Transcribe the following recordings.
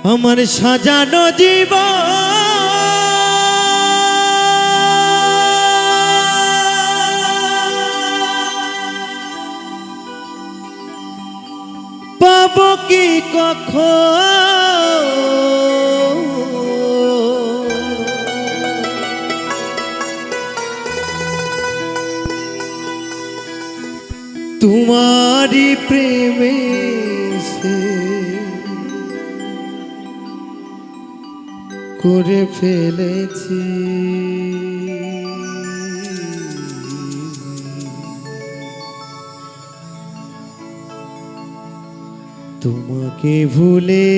আমার সাজানো জীবন পাবো কি কখন তোমারি প্রেমে সে করে ফেলেছি তোমাকে ভুলে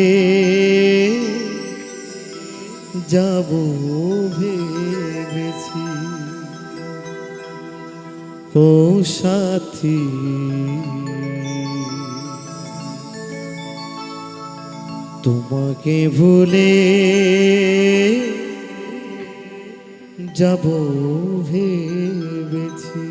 যাব ভেবেছি ও সাথী তোমাকে ভুলে যাব ভেবেছি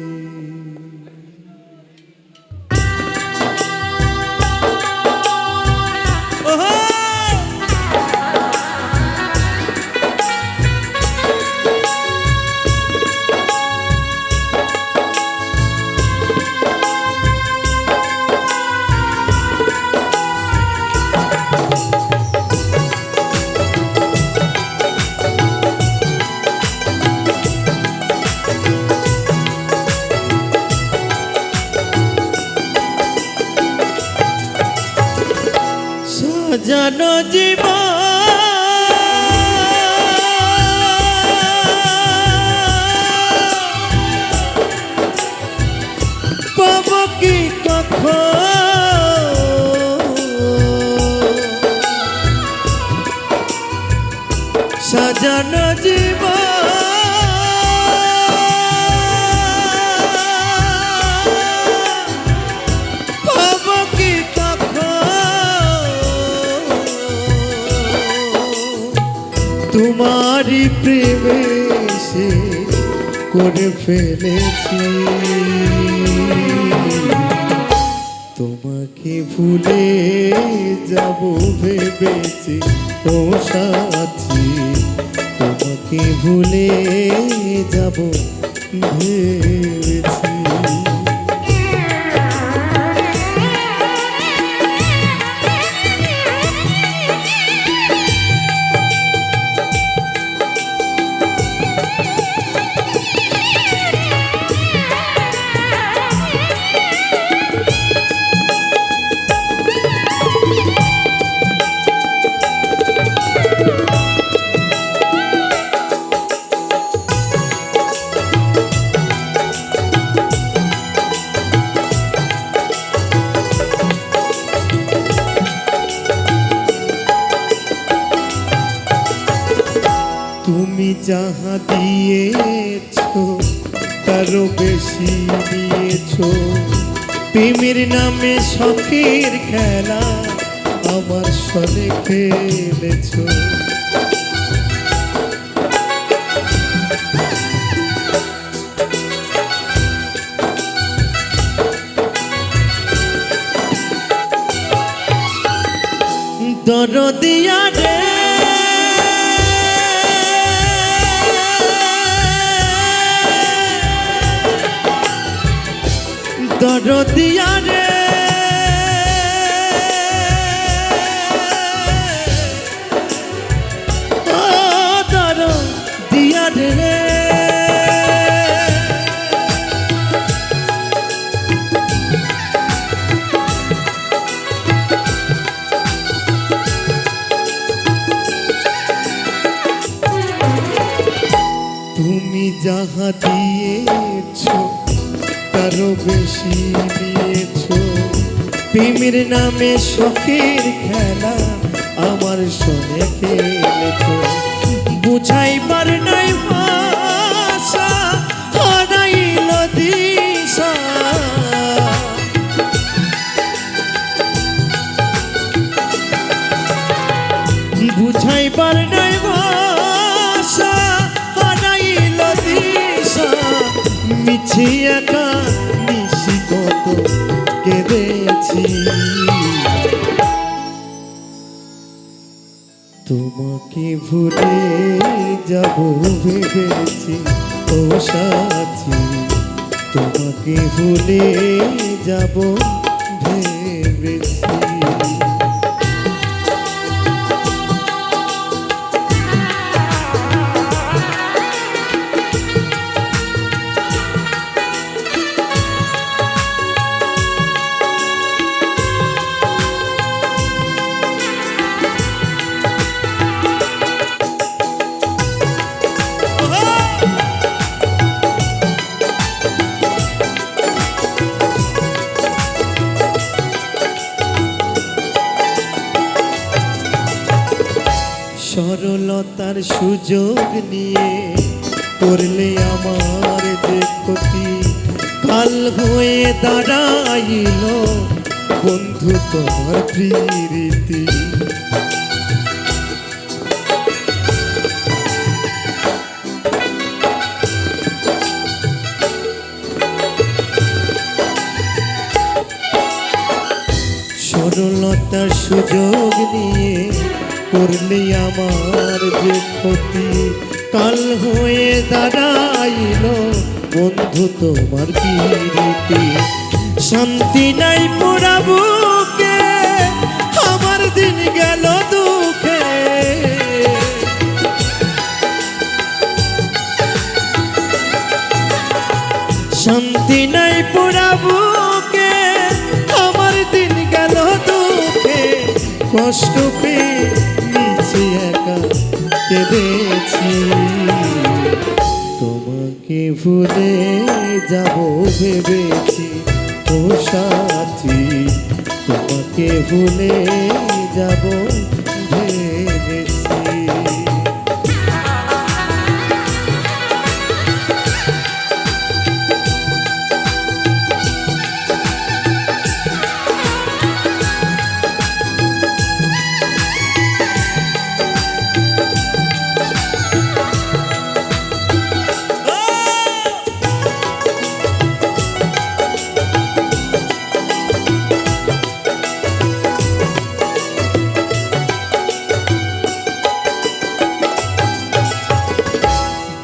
সাজানো জীবন পাবো কি কখন সাজানো জীবন তোমারি প্রেমে সে করে ফেলেছি তোমাকে ভুলে যাব ভেবেছি ও সাথী তোমাকে ভুলে যাব ভেবেছি তুমি যাহা দিয়েছো তারও বেশি নিয়েছো প্রেমের নামে শখের খেলা আমার সনে খেলেছো দরদিয়া রে দরদিয়া রে ও দরদিয়া রে তুমি যাহা দিয়েছো তারও বেশি নিয়েছো প্রেমের নামে শখের খেলা আমার সনে খেলেছো বুঝাইবার নাই ভাষা হারাইল দিশা বুঝাইবার নাই ভাষা হারাইল দিশা মিছে একা নিশি কত কেঁদেছি তোমাকে ভুলে যাব ভেবেছি ও সাথী, তোমাকে ভুলে যাব ভেবেছি। সরলতার সুযোগ নিয়ে করলে আমার যে ক্ষতি, কাল হয়ে দাঁড়াইল বন্ধু তোমার প্রীতি। সরলতার সুযোগ নিয়ে করলে আমার যে ক্ষতি, কাল হয়ে দাঁড়াইল বন্ধু তোমার প্রীতি। শান্তি নাই পোড়া বুকে, আমার দিন গেল দুঃখে। শান্তি নাই পোড়া বুকে, আমার দিন গেল দুঃখে। কষ্ট পেয়ে নিচে একা কেঁদেছি, তোমাকে ভুলে যাব ভেবেছি ও সাথী, তোমাকে ভুলে যাব ভেবেছি।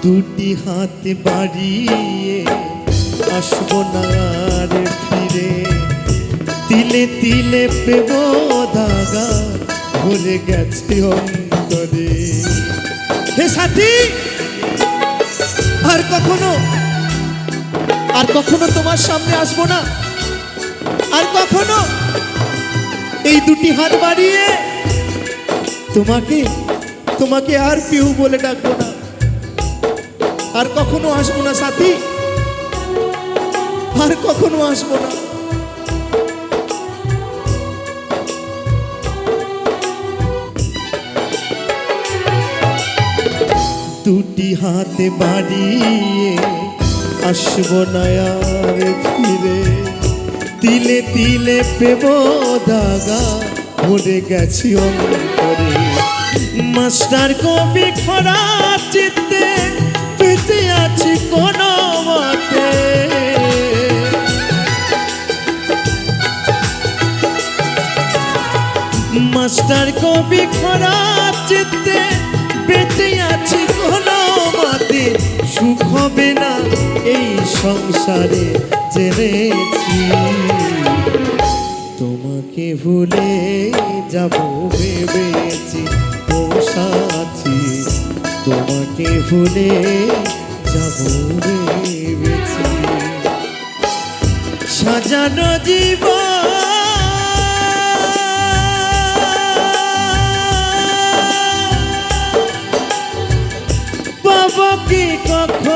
দুটি হাত বাড়িয়ে আসবো না আর ফিরে, তিলে তিলে প্রেম ধাগা ভরে গেছে অন্তরে। হে সাথী, আর কখনো তোমার সামনে আসবো না, আর কখনো এই দুটি হাত বাড়িয়ে তোমাকে আর কেউ বলে ডাকবো না, আর কখনো আসবো না সাথী, আর কখনো আসবো না। দুটি হাতে বাড়িয়ে আসবো না আর ফিরে, তিলে তিলে প্রেম দাগা ভরে গেছি অন্তরে। মাস্টার কবি খরা চিত্তে পেতে আছি কোন মতে, মাস্টার কবি খরা চিত্তে পেতে আছি কোন মতে। সুখ হবে না এই সংসারে জেনেছি, তোমাকে ভুলে যাব ভেবেছি ও সাথী, তোমাকে ভুলে যাব ভেবেছি। সাজানো জীবন পাব কি কখন,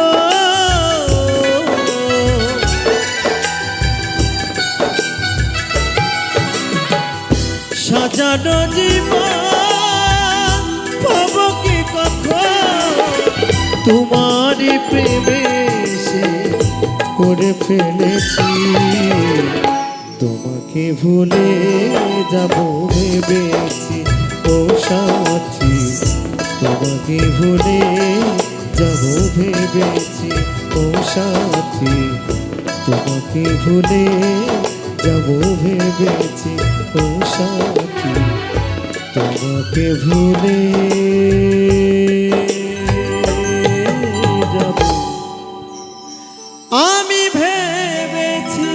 সাজানো জীবন পাব কি কখন, তোমার প্রেমে সে করে ফেলেছি। তোমাকে ভুলে যাব ভেবেছি ও সাথী, তোমাকে ভুলে যাব ভেবেছি ও সাথী, তোমাকে ভুলে যাব ভেবেছি ও সাথী, তোমাকে ভুলে যাব আমি ভেবেছি।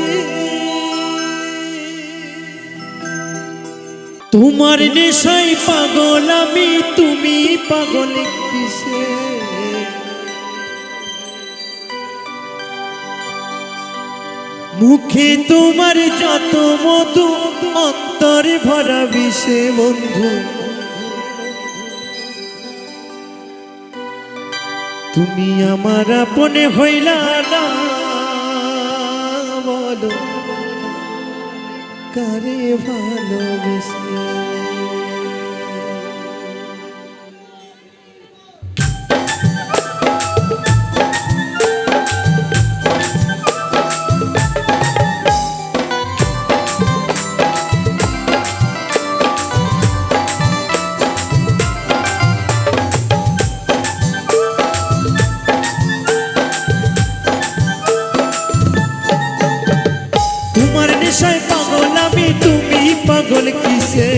তোমার নেশায় পাগল আমি, তুমি পাগল কিসে? মুখে তোমার যত মধু, অন্তরে ভরা বিষে বন্ধু। তুমি আমার আপনে হইলা না, বলো কারে ভালোবেসে? তোমার নেশায় পাগল আমি, তুমি পাগল কিসে?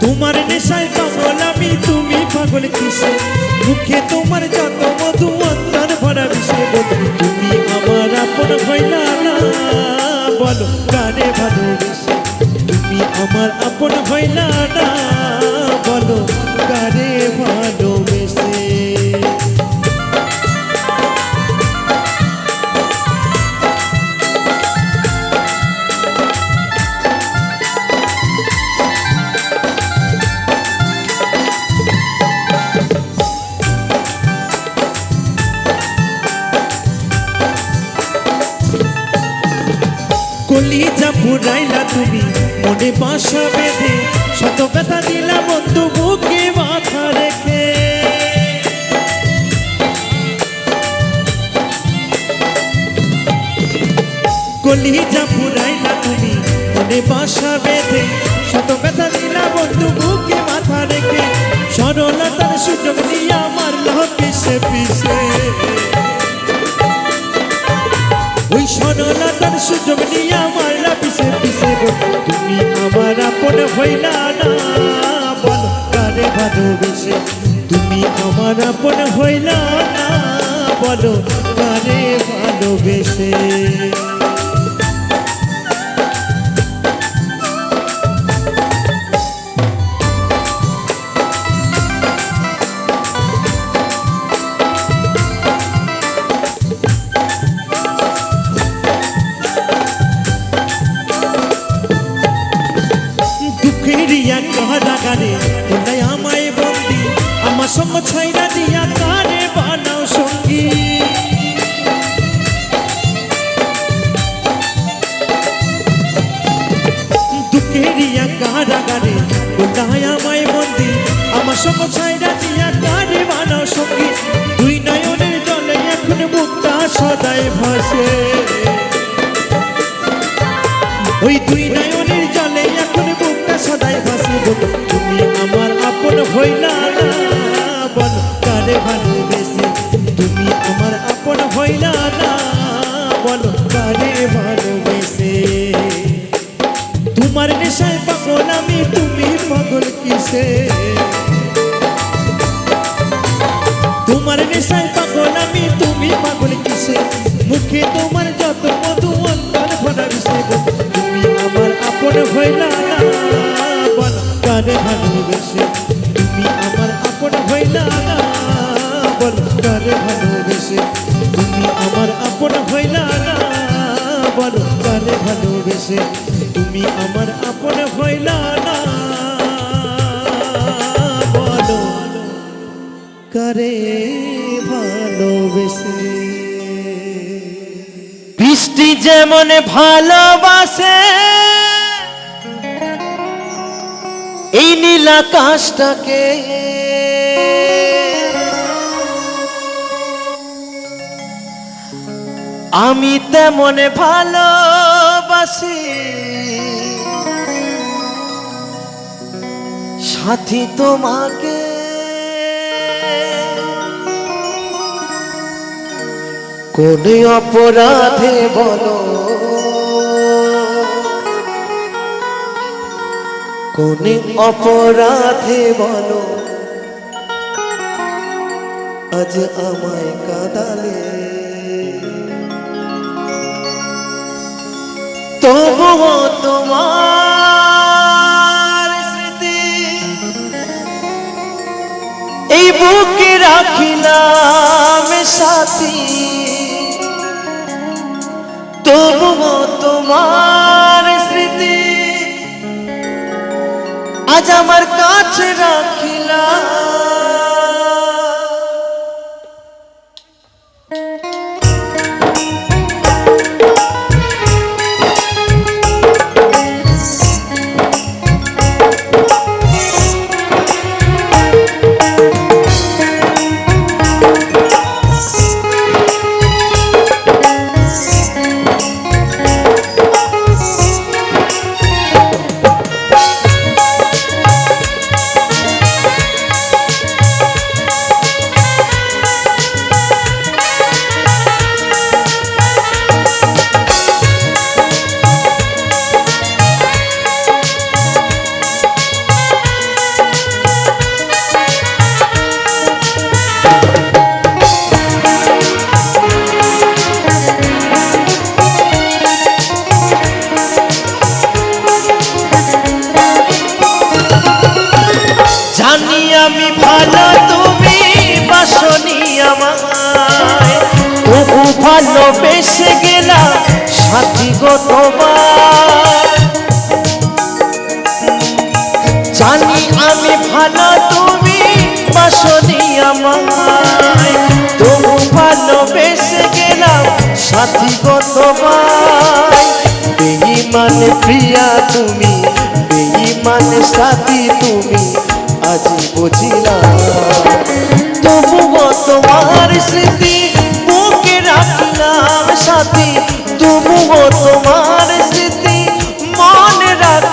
তোমার নেশায় পাগল আমি, তুমি পাগল কিসে? মুখে তোমার যত মধু, অন্তর ভরা বিষে বন্ধু। তুমি আমার আপন হইলা না, বলো কারে ভালোবেসে? তুমি আমার আপন হইলা না, বলো কারে ভালোবেসে? কলিজা পুরাইলা তুমি মনে বাসা বেঁধে, শত ব্যথা দিলা বন্ধু বুকে মাথা রেখে। কলিজা পুরাইলা তুমি মনে বাসা বেঁধে, শত ব্যথা দিলা বন্ধু বুকে মাথা রেখে। সরলতার সুযোগ নিয়ে আমার লহ পিছে পিছে, ওই সরলতার সুযোগ নিয়ে আমার পিছে পিছে। তুমি আমার আপন হইলা না, বলো কারে ভালোবেসে? তুমি আমার আপন হইলা না, বলো কারে ভালোবেসে? কারাগারে তোলাই আমায় বন্দি, আমার সঙ্গ ছাইরা দিয়া কারে বানাও সঙ্গী। দুঃখেরিয়া কারাগারে তোলাই আমায় বন্দি, আমার সঙ্গ ছাইরা দিয়া কারে বানাও সঙ্গী। দুই নয়নের জলে এখন বুকটা সদাই ভাসে, ওই দুই নয়নের জলে এখন বুকটা সদাই ভাসে। তুমি আমার আপন হইলা না, বলো কারে ভালোবেসে? তুমি আমার আপন হইলা না, বলো কারে ভালোবেসে? তোমার নেশায় পাগল আমি, তুমি পাগল কিসে? তোমার নেশায় পাগল আমি, তুমি পাগল কিসে? মুখে তোমার যত মধু, অন্তর ভরা বিষে। তুমি আমার আপন হইলা না, বলো কারে ভালোবেসে? তুমি আমার আপন হইলা না, বলো কারে ভালোবেসে? তুমি আমার আপন হইলা না, বলো কারে ভালোবেসে? তুমি আমার আপন হইলা না, বলো কারে ভালোবেসে? বৃষ্টি যেমন ভালোবাসে এই নীল আকাশটাকে, আমি তেমন ভালোবাসি সাথী তোমাকে। কোন অপরাধে বলো কোনে অপরাধে বলো আজ আমায় কাঁদালে, তবুও তোমার স্মৃতি এই বুকে রাখিলাম সাথী, তবুও তোমার স্মৃতি আজ আমার কাছে রাখিলাম। জানি আমি ভালো তুমি বাসনি আমায়, তবু ভালোবেসে গেলাম সাথী গো তোমার। জানি আমি ভালো তুমি বাসনি আমায়, তবু ভালোবেসে গেলাম সাথী গো তোমার। বেঈমান প্রিয়া তুমি, বেঈমান সাথী তুমি আজ বুঝিলাম, তবুও তোমার স্মৃতি বুকে রাখলাম সাথী, তবুও তোমার স্মৃতি মনে রাখলাম।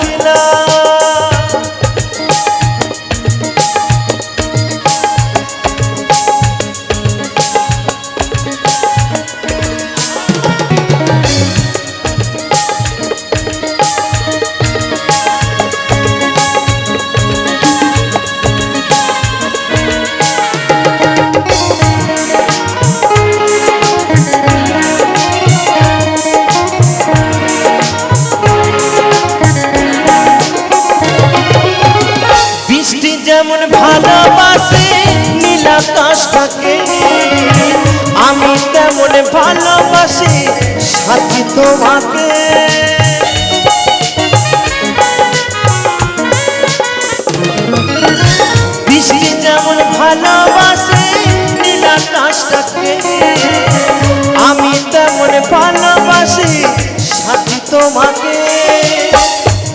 যেমন ভালোবাসে নীল আকাশটাকে, আমি তেমন ভালোবাসি সাথী তোমাকে। বৃষ্টি যেমন ভালোবাসে নীল আকাশটাকে, আমি তেমন ভালোবাসি সাথী তোমাকে।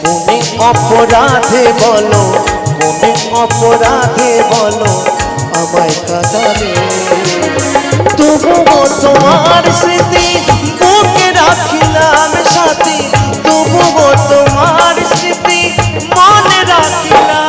কোনে অপরাধে বলো, কোনে অপরাধে বলো আমায় কাঁদালে, তবুও তোমার স্মৃতি বুকে রাখিলাম সাথী, তবুও তোমার স্মৃতি মনে রাখিলাম।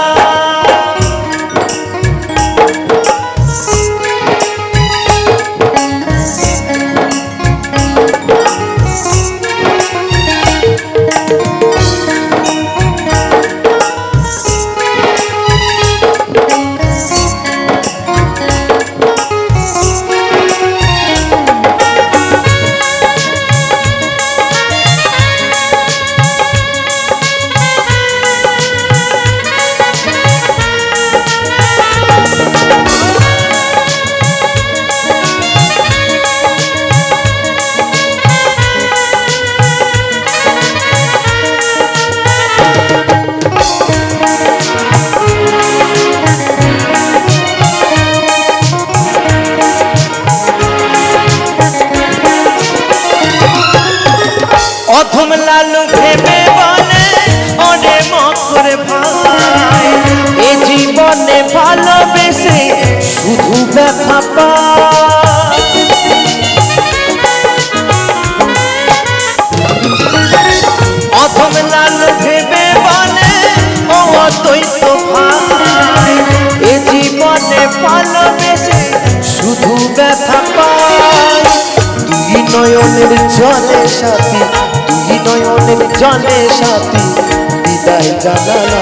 অধম লালু ভেবে বলে ওরে মকরে ভাই, এ জীবনে ভালোবেসে শুধু ব্যথা পায়। অধম লালু ভেবে বলে ও অদ্বৈত ভাই, এ জীবনে ভালোবেসে শুধু ব্যথা পায়। দুই নয়নের জলে সাথী, দুই নয়নের জলে সাথী বিদায় জানালা।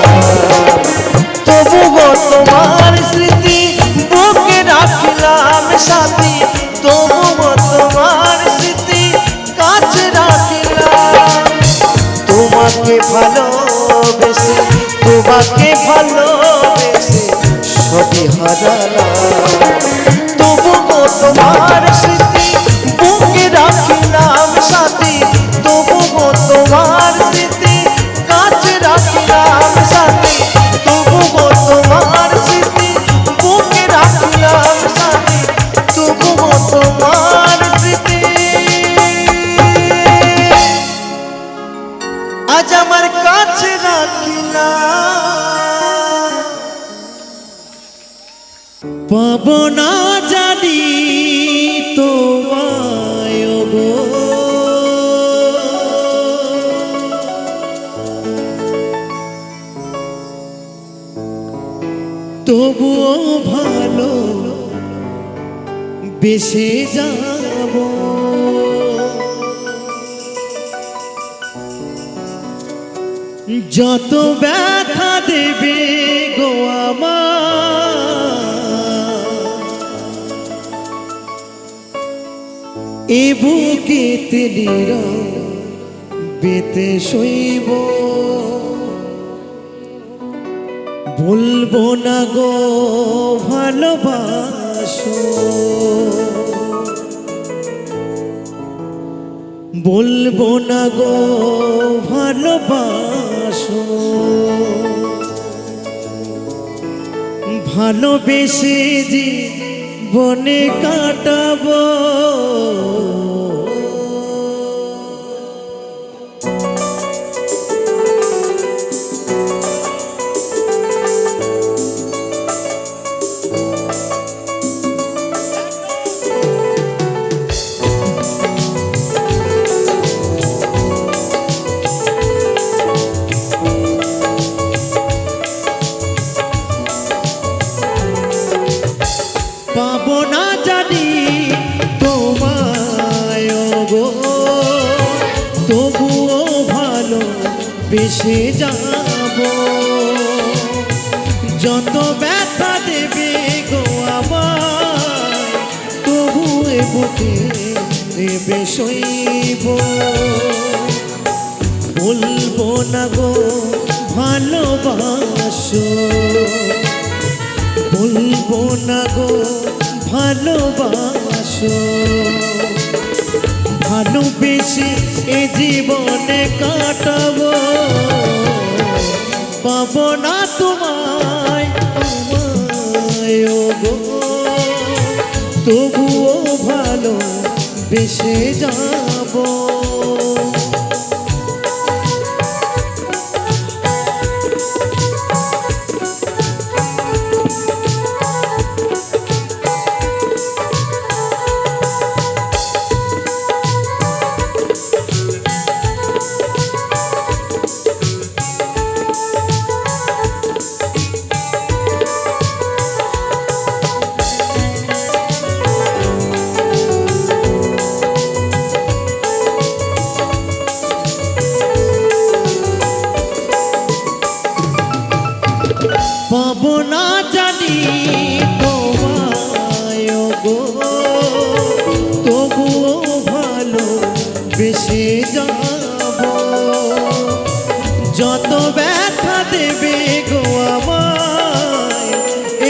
তবুও তোমার স্মৃতি বুকে রাখিলাম সাথী, তবুও তোমার স্মৃতি কাছে রাখিলাম। তোমাকে ভালোবেসে, তোমাকে ভালোবেসে সবই হারালাম, তবুও তোমার স্মৃতি বুকে রাখিলাম সাথী, তবুও তোমার স্মৃতি কাছে রাখিলাম সাথী, তবুও তোমার স্মৃতি বুকে রাখিলাম সাথী, তবুও তোমার স্মৃতি আজ আমার কাছে রাখিলাম। পাবো না জানি তোমায় গো, তবুও ভালো বেসে যাব। যত ব্যথা দেবে গো আমার, এ বুকেতে বেতে শৈব। বলবো না গো ভালোবাসো, বলবো না গো ভালোবাসো, ভালোবেসে জীবনে কাটাবো। পাবো না জানি তোমায় গো, তবুও ভালো বেসে যাব। যত ব্যথা দেবে গো আমায়, তবু এ বুকে দেবে সইব। বলবো না গো ভালোবাসো, বলবো না গো ভালোবাসো, ভালোবেসে এ জীবনে কাটাবো। পাবো না তোমায়, তোমায় গো, তবুও ভালো বেসে যাবো। পাবো না জানি তোমায় গো, তবুও ভালো বেসে যাব। যত ব্যথা দেবে গো আমায়,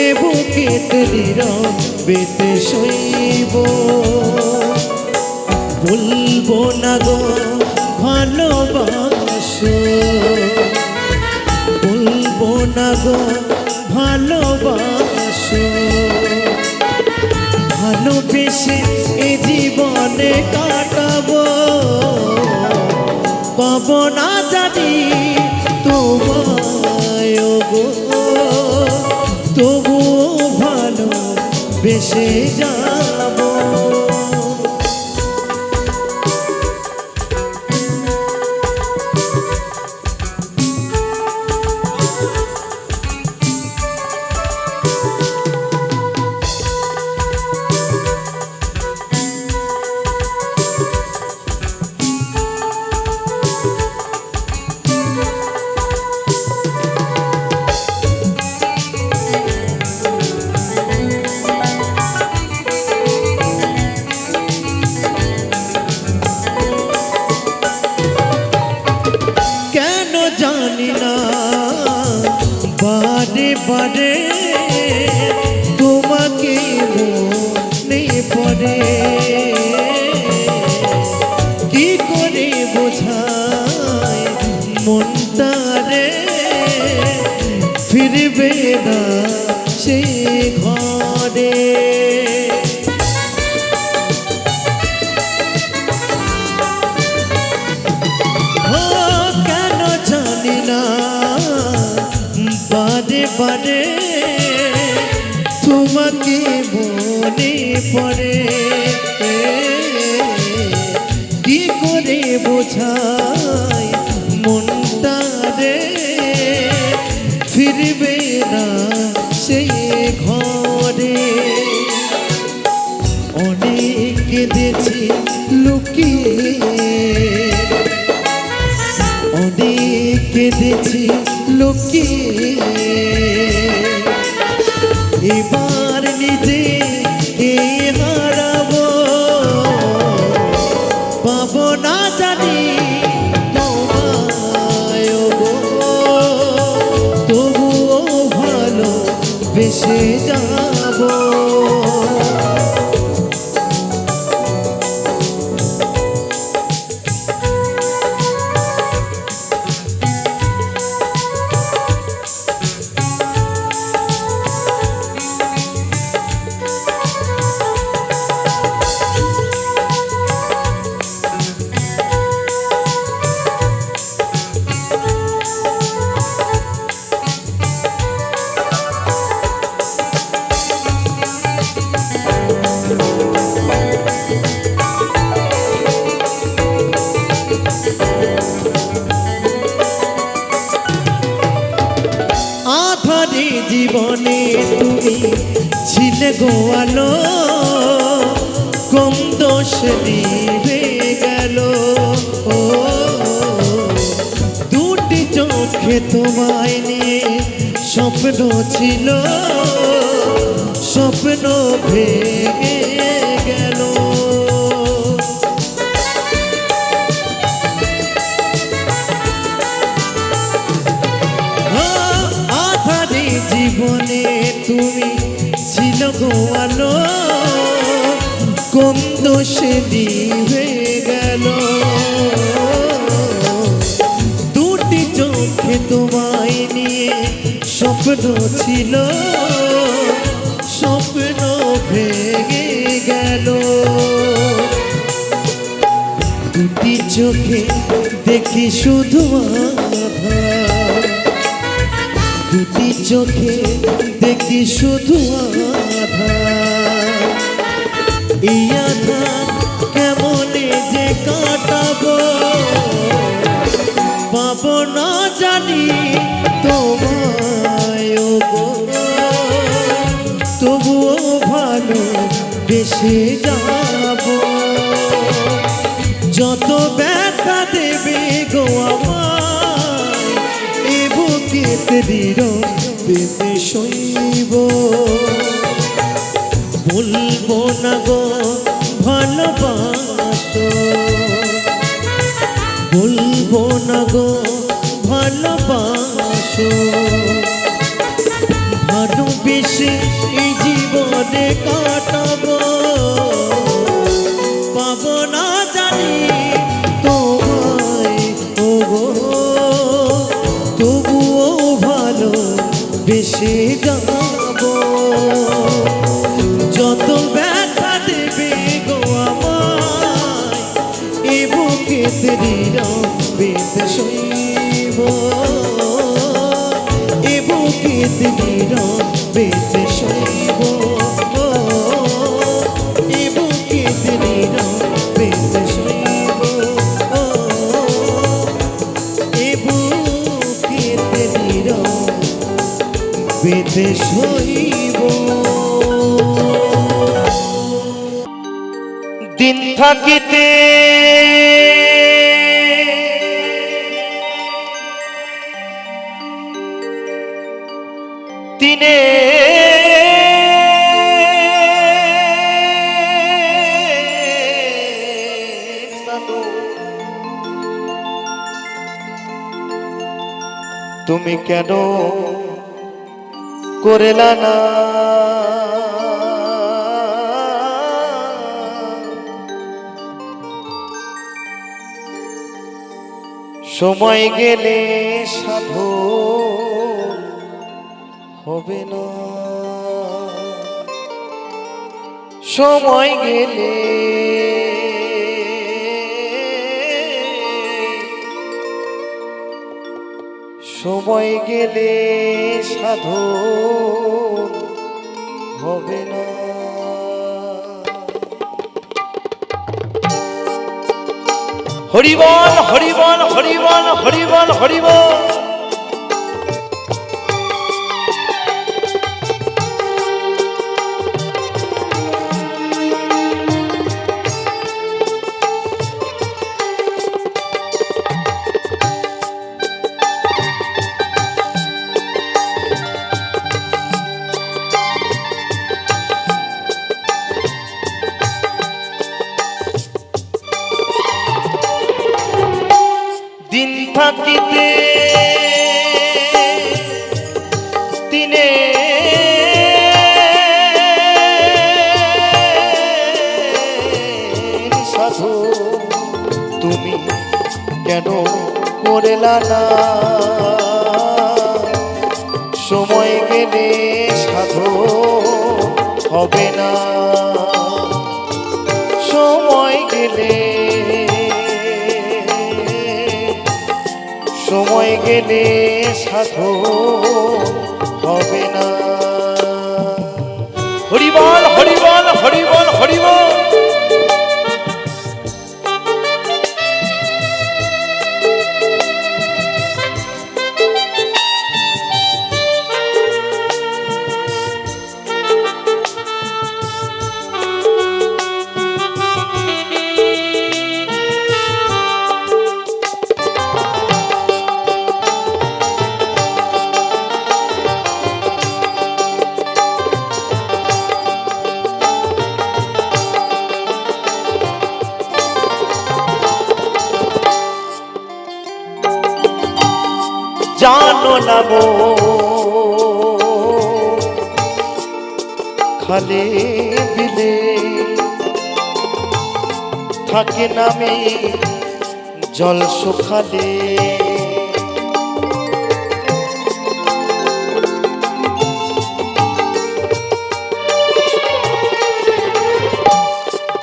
এ বুকেতে বেতে সইব। বলবো না গো ভালোবাসো, বলবো না গো ভালোবাসো, ভালোবেসে এ জীবনে কাটাবো। পাবো না জানি তোমায় গো, তবুও ভালো বেসে যাব। জানি না বারে বারে তোমাকে মনে পড়ে কি করে বোঝাই মনটারে ফিরবে না সে ঘরে কেন জানি না বারে বারে তোমাকে মনে পড়ে কি করে বোঝাই মনটারে ফিরবে না সেই ঘরে অনেক কেঁদেছি লুকিয়ে অনেক কেঁদেছি লুকিয়ে এবার নিজে কে হারাবো পাবো না জানি তোমায় গো তবুও ভালো বেসে যাবো আধারে জীবনে তুমি ছিলে গোয়ালো কম দোষ নিভে গেল ও দুটি চোখে তোমায় নিয়ে স্বপ্ন ছিল স্বপ্ন ভেঙে গেল জীবনে তুমি ছিল গোয়ালো কোন দোষে নিভে গেল দুটি চোখে তোমায় নিয়ে স্বপ্ন ছিল স্বপ্ন ভেঙে গেল দুটি চোখে দেখি শুধু আধার দুটি চোখে দেখি শুধু আধার এই আধার কেমনে যে কাটাবো পাবো না জানি তোমায় গো তবুও ভালো বেসে যাবো যত ব্যথা দেবে গো আমায় এ বুকে পেতে শৈব বলবো না গো ভালোবাসো বলবো না গো ভালোবাসো ভালোবেসে এই জীবনে কাটাবো পাবো না জানি তোমায় ও গো তবুও ভালো বেসে যাবো যত ব্যথা দেবে গো আমায় এ বুকে বেতে শৈব এ বুকে বেতে শৈব এ বুকে বেতে শৈব এ বুকে বেতে শৈব দিন থাকিতে দিনে তুমি কেন করেলা না সময় গেলে সাধু হবে না সময় গেলে সময় গেলে সাধু হবে না হরিবল হরিবল হরিবল হরিবল হরিবল দিন থাকিতে দিনে সাধু তুমি কেন করেলা না সময় গেলে সাধু হবে না সময় গেলে সময় গেলে সাধু হবে না হরিবল হরিবল হরিবল হরিবল জানো না মো খালে বিলে থাকে নামে জল শুকালে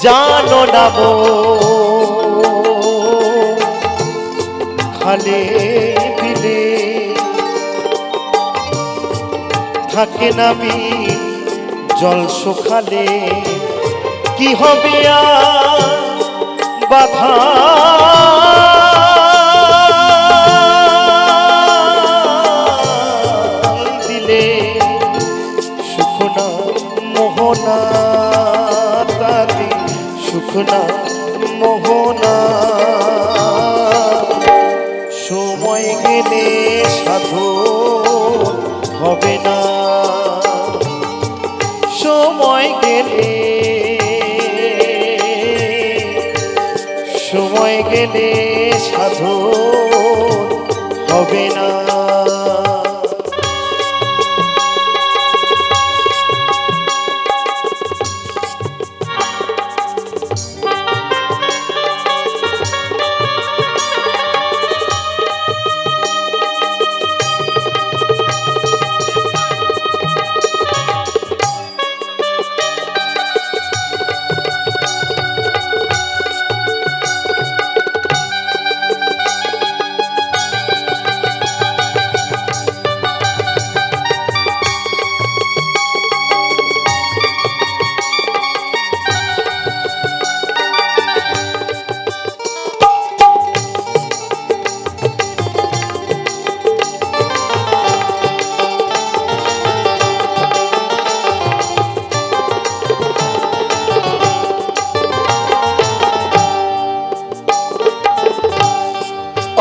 জানো না মো খালে বিলে থাকে নামি জল শুকালে কি হবে বাধা দিলে সুখনা মোহনা তাতে সুখনা মোহনা সময় গেলে সাধু হবে না সময় গেলে সময় গেলে সাধু হবে না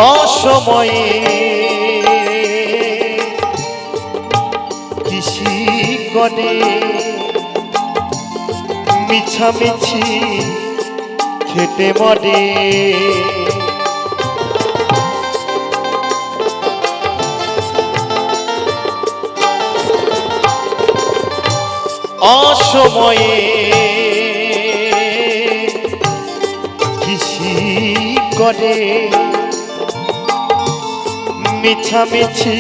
অসময়ে কৃষি করে মিছামিছি খেটে মরে অসময়ে কৃষি করে মিছামিছি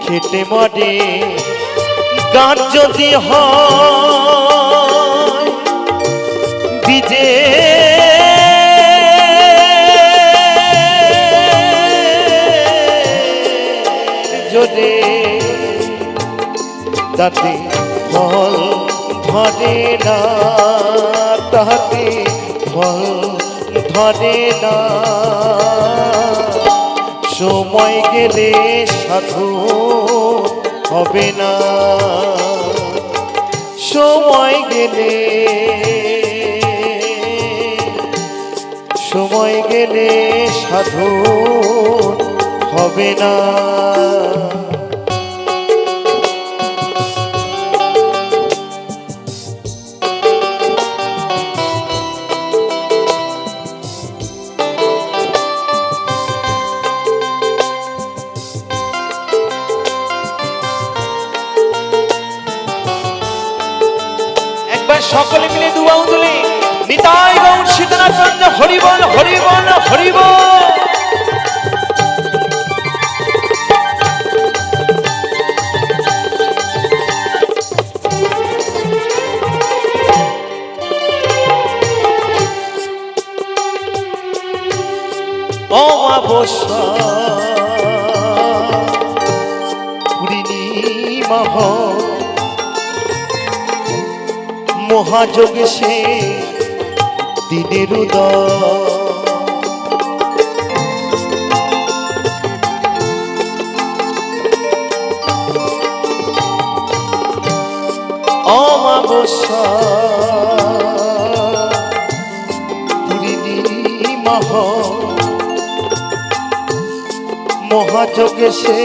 খেটে মরে গান যদি হয় বিজে জোরে তাতে ফল ধরে না, তাতে ফল ধরে না। সময় গেলে সাধু হবে না, সময় গেলে, সময় গেলে সাধু হবে না। সকলে মিলে দুবাউ তুলি নিতাই গৌর সীতানাথ চন্দ্র হরিবল হরিবল হরিবল। অমাবস্যা পূর্ণিমা মহাযোগে সে দিনের উদয়। অমাবস্যা পূর্ণিমা মহাযোগে সে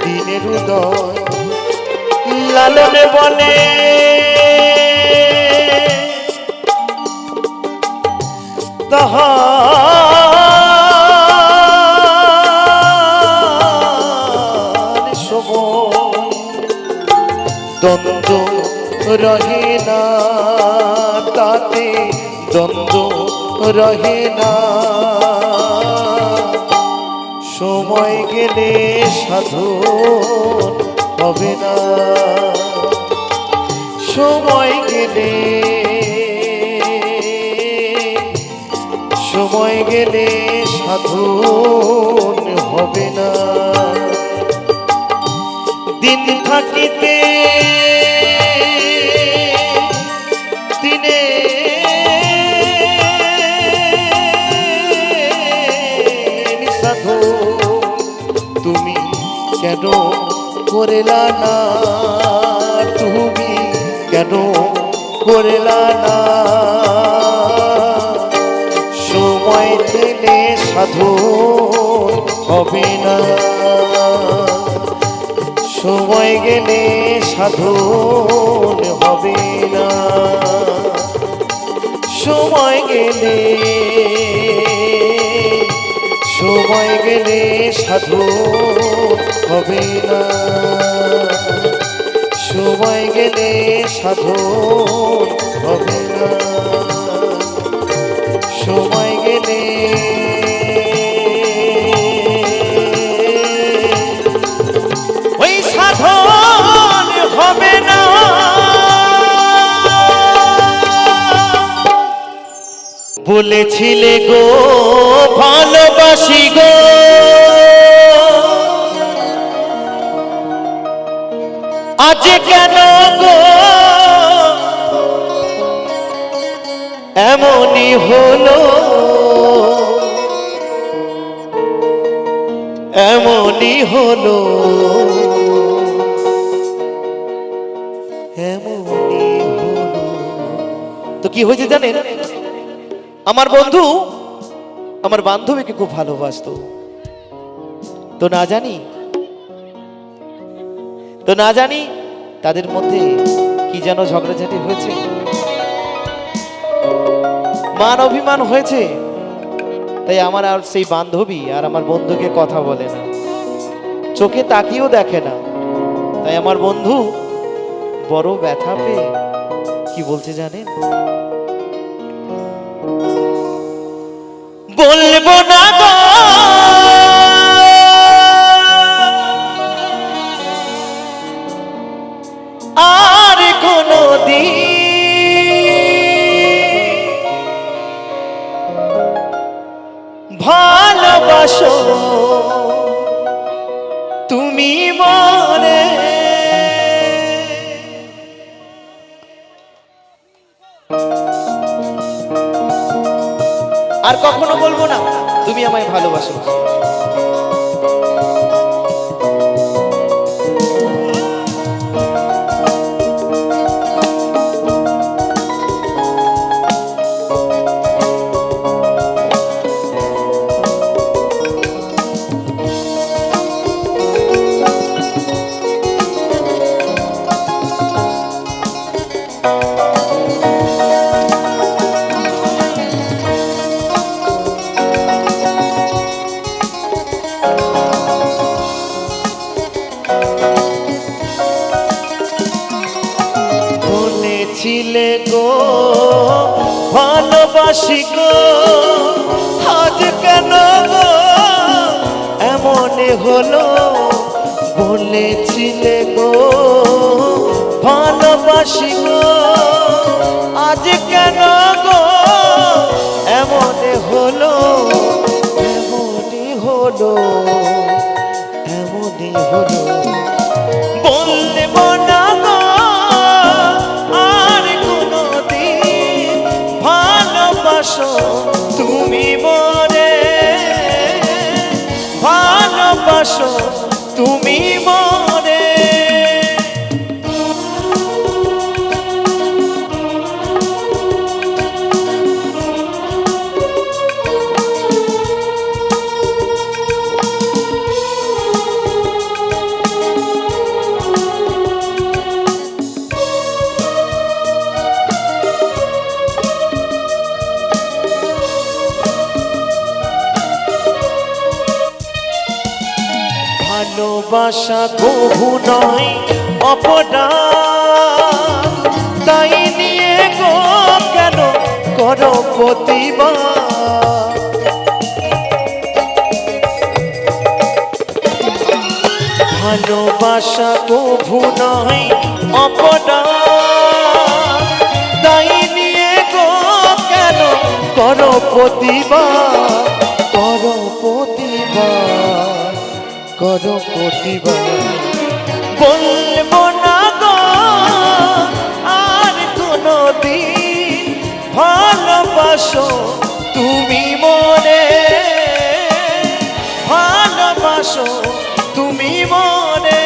দিনের উদয়। লালনে বলে তাহার সময় দ্বন্দ্ব রহে না, তাতে দ্বন্দ্ব রহে না। সময় গেলে সাধু হবে না, সময় গেলে, সময় গেলে সাধু হবে না। দিন থাকিতে দিনে সাধু তুমি কেন করেলা না, তুমি কেন করেলা না। সময় দিলে সাধু হবে না, সময় গেলে সাধু হবে না। সময় গেলে, সময় গেলে সাধু হবে না, সময় গেলে সাধু হবে না। সময় গেলে ওই সাধন হবে না। বলেছিলে গো ভালোবাসি গো, আজ কেন গো এমনই হলো, এমনই হলো, এমনই হলো। তো কি হয়েছে জানেন, আমার বন্ধু আমার বান্ধবীকে খুব ভালোবাসতো। তো না জানি তাদের মধ্যে কি যেন ঝগড়াঝাটি হয়েছে, মান অভিমান হয়েছে। তাই আমার আর সেই বান্ধবী আর আমার বন্ধুকে কথা বলে না, চোখে তাকিয়েও দেখে না। তাই আমার বন্ধু বড় ব্যথা পেয়ে কি বলছে জানেন? বলবো না গো আর কোনো দিন ভালোবাসো তুমি মনে। আর কখনো বলবো না তুমি আমায় ভালোবাসো। বলেছিলে গো ভালোবাসি গো, আজ কেন গো এমন হলো? বলেছিলে গো ভালোবাসি গো, আজ কেন গো এমন হলো? এমনই হলো, এমনই হলো। বলবো না গো আর কোনো দিন ভালোবাসো তুমি মনে, ভালোবাসো তুমি মনে। ভালোবাসা কভু নয় অপরাধ, তাই নিয়ে গো কেন করো প্রতিবাদ? ভালোবাসা কভু নয় অপরাধ, তাই নিয়ে গো কেন করো প্রতিবাদ? করো প্রতিবাদ, করো প্রতিবাদ। বলবো না গো আর কোনো দিন ভালোবাসো তুমি মনে, ভালোবাসো তুমি মনে।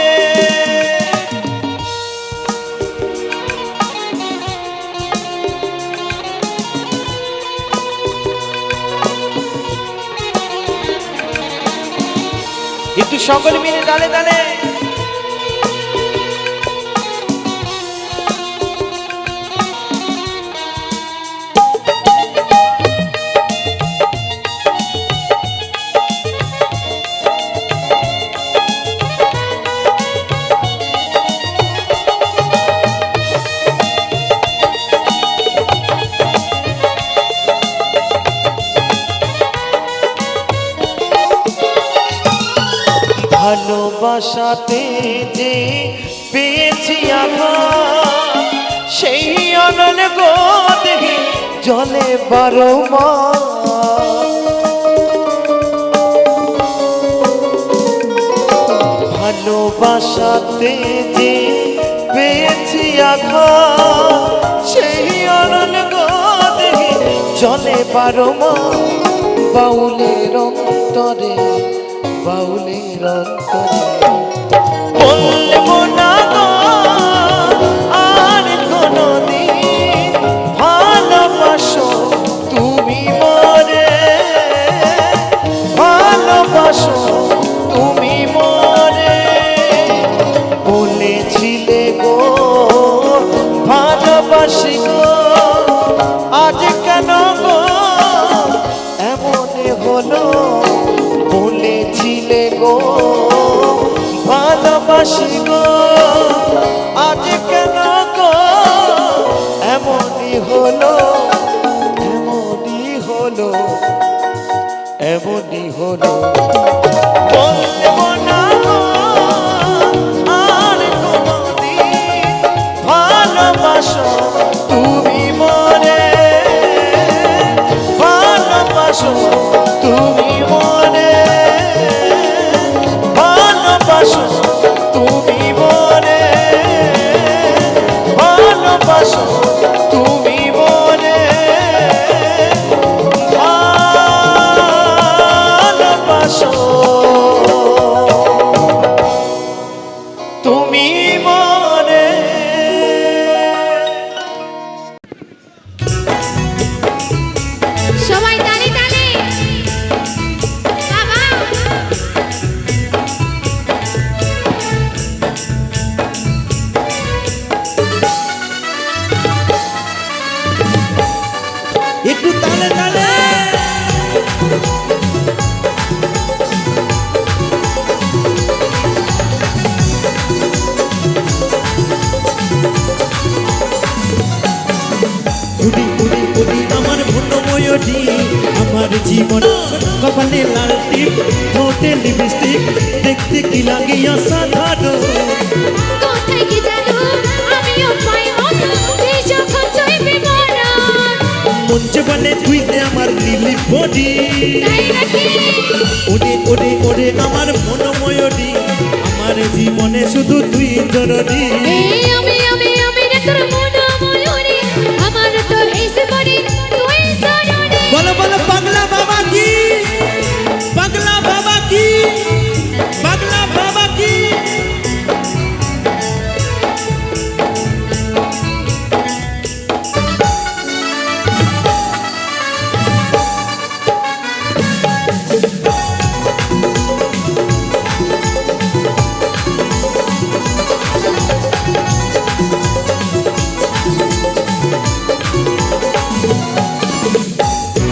একটু সকল মিলে তালে তালে। ভালোবাসাতে যে পেয়েছি আঘাত, সেই অনল গো দেখি জলে বারো মাস। ভালোবাসাতে যে পেয়েছি আঘাত, সেই অনল গো দেখি জলে বারো মাস। বাউলের অন্তরে, বাউলের অন্তরে। বলবো না গো আর কোনো দিন ভালোবাসো তুমি মনে, ভালোবাসো তুমি মনে। বলেছিলে গো ভালোবাসি গো, আজ কেন গো এমন হলো? বলেছিলে গো ভালোবাসি গো, আজ কেন হলো বলবো না গো আর কোনদিন ভালোবাসো তুমি মনে ভালোবাসো তুমি মনে ভালোবাসো তুমি মনে ভালোবাসো তুমি মনে ভালোবাসো তুমি মনে সবাই তালি তালি বাবা একটু তালে তালে উড়ি উড়ি উড়ি আমার মনোময়টি আমার জীবন কপালে লাল টিপ ঠোঁটে লিপস্টিক দেখতে কি লাগে অসাধারণ কোথায় কি জানো আমিও পাই মতো এই যখন তুই বিমরণ মঞ্চে বলে তুই যে আমার লিলি বডি তাই নাকি ওরে ওরে ওরে আমার মনোময়টি আমার জীবনে শুধু তুই জরুরি এই আমি রে তোর মন ময়ূরী আমার তো এসে পড়ি তুই জরুরি বলো বলো পাগলা বাবা কি পাগলা বাবা কি পাগলা বাবা কি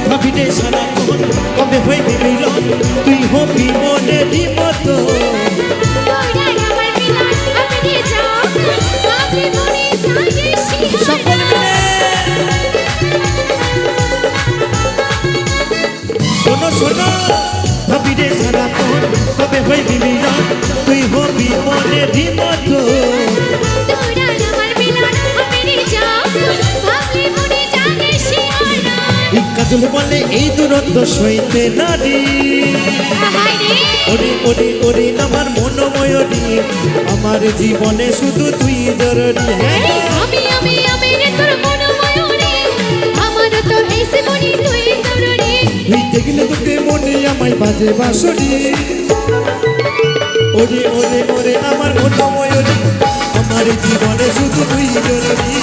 ভাবিলে সারাক্ষণ কবে হইবে মিলন তুই হবি মনেরই মতো তোরা আমার মিলন আমি দিয়ে যাও আমি মনে জাগে সকল মিলে শোনো শোনো ভাবিলে সারাক্ষণ কবে হইবে মিলন তুই হবি মনেরই মতো তোরা আমার মিলন আমি দিয়ে যাও ভাবলি মনে জাগে শিয়ারা এই কাজল বলে এই দূরত্ব সইতে নারী হায় রে ওরে ওরে ওরে আমার মনোময়ী আমার জীবনে শুধু তুই জরুরি আমি রে তোর মন ময়ূরী আমার তো এসে মনি তুই জরুরি তুই দেখলে তোকে মনে আমায় বাজে বাঁশরি ওরে ওরে ওরে আমার মনোময়ী আমার জীবনে শুধু তুই জরুরি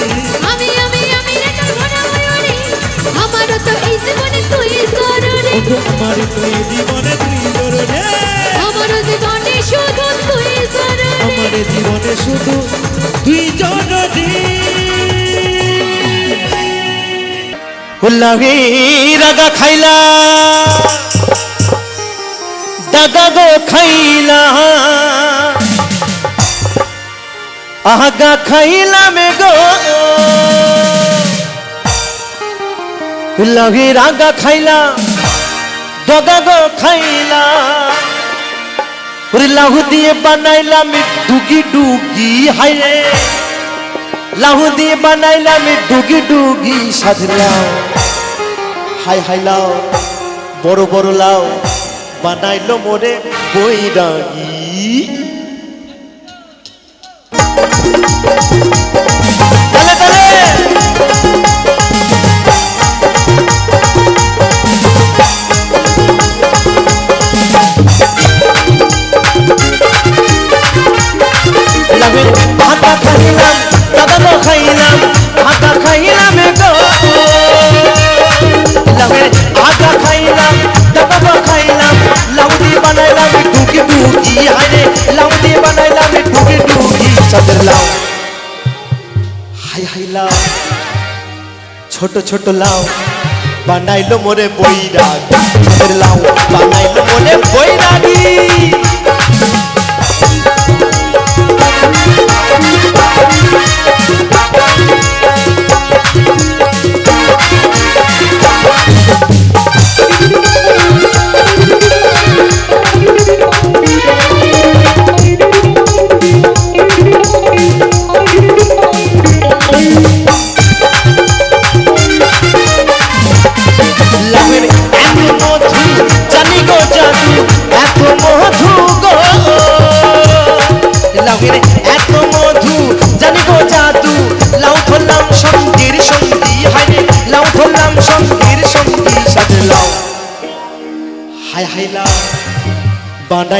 আমি রে তোর মন ময়ূরী আমার তো এসে মনি তুই জরুরি ওগো আমার তুই জীবনে তুই জরুরি আমার জীবনে শুধু তুই জরুরি আমার জীবনে শুধু তুই জরুরি হুল্লাহি রাগা খাইলা দাগা গো খাইলা আগা খাইলা মে গো হুল্লাহি রাগা খাইলা দাগা গো খাইলা লাহু দিয়ে বানাইলাম ডুগি ডুগি হাইরে লাহু দিয়ে বানাইলাম ডুগি ডুগি সাজলাম হাই হাই লাও বড় বড় লাও বানাইলো মোরে বৈরাগী তালে তালে লাভে ভাতা খাইলাম দাদা তো খাইলাম ভাতা খাইলাম গো লাভে ভাতা খাইলাম দাদা তো খাইলাম লাউ দিয়ে বানাইলাম ডুগি ডুগি হাইরে লাউ দিয়ে বানাইলাম ডুগি ডুগি সাদের লাউ হাই হাই লাউ ছোট ছোট লাউ বানাইলো মোরে বৈরাগী সাদের লাউ বানাইলো মোরে বৈরাগী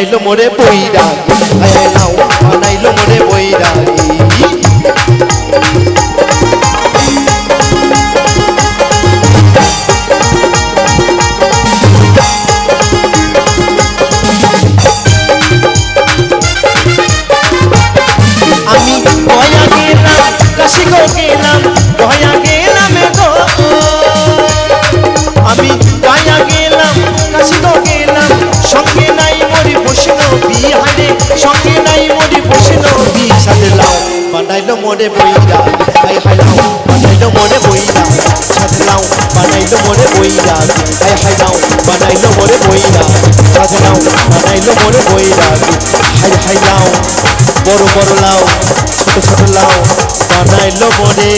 বানাইলো মোরে বৈরাগী হায় হায় লাউ বানাইলো মোরে বৈরাগী আমি গয়া গেলাম কাশি গো গেলাম গয়া গেলাম গো আমি গয়া গেলাম কাশি গো গেলাম সঙ্গে নাই মরি বসিল বিহারে সঙ্গে নাই মরি বসিল বি সাথে লাও বানাইলো মোরে বৈরাগী হাই হাই লাও বানাইলো মোরে বৈরাগী সাথে লাও বানাইলো মোরে বৈরাগী হাই হাই লাও বানাইলো মোরে বৈরাগী সাথে লাও বানাইলো মোরে বৈরাগী হাই হাই লাও বড় বড় লাও ছোট ছোট লাও বানাইলো মোরে